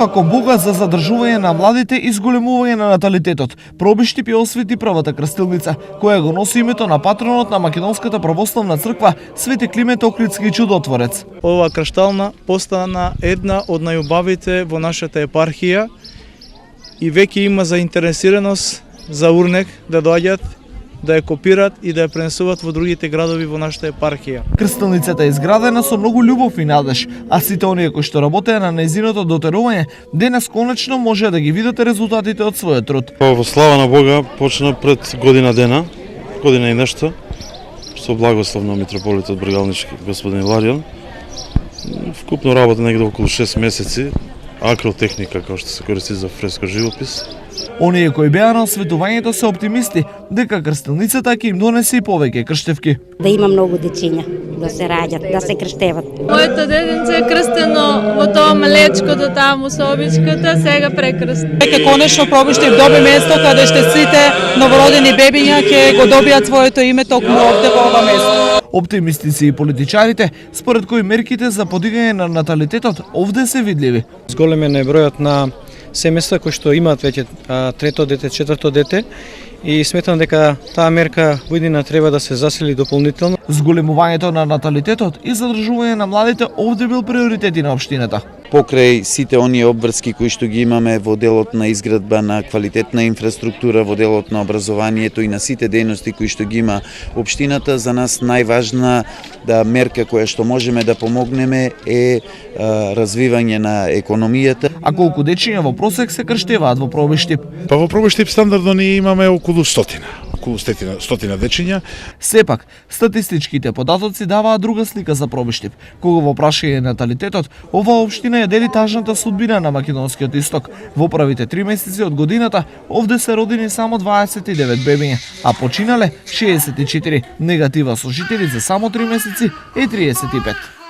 како бога за задржување на младите и зголемување на наталитетот. Пробиштип ја освети првата крстилница, која го носи името на патронот на Македонската православна црква Свети Климент Охридски чудотворец. Ова крштална постана една од најубавите во нашата епархија и веќе има заинтересираност за урнек да доаѓат, да ја копират и да ја пренесуваат во другите градови во нашата епархија. Крстилницата е изградена со многу љубов и надеж, а сите оние кои што работеа на нејзиното дотерување, денес конечно може да ги видите резултатите од својот труд. Во слава на Бога почна пред година и нешто, со благослов на митрополитот Бргалнички господин Ларијан. Вкупно работа негде околу 6 месеци, акротехника која што се користи за фреско живопис. Оние кои беа на осветувањето се оптимисти дека крстилницата ќе им донесе и повеќе крштевки. Да има многу дечиња да се раѓат, да се крштеват. Моето детенце е крстено во тоа малечкото таму со обичката, сега прекрстено. Ќе конечно Пробиштип доби место каде што сите новородени бебиња ќе го добијат своето име токму овде во ова место. Оптимисти се и политичарите, според кои мерките за подигање на наталитетот овде се видливи. Зголемен е бројот на семејства кои што имаат веќе трето дете, четврто дете и сметам дека таа мерка во иднина треба да се засили дополнително. Зголемувањето на наталитетот и задржување на младите овде бил приоритети на општината. Покрај сите оние обврски кои што ги имаме во делот на изградба на квалитетна инфраструктура, во делот на образованието и на сите дејности кои што ги има општината, за нас најважна мерка која што можеме да помогнеме е развивање на економијата. А колку дечиња во просек се крштеваат во Пробиштип? Па во Пробиштип стандардно ние имаме околу 100 дечиња. Сепак, статистичките податоци даваат друга слика за Пробиштип. Кога во прашање наталитетот, оваа општина ја дели тажната судбина на македонскиот исток. Во првите 3 месеци од годината, овде се родени само 29 бебиња, а починале 64. Негатива со жители за само 3 месеци е 35.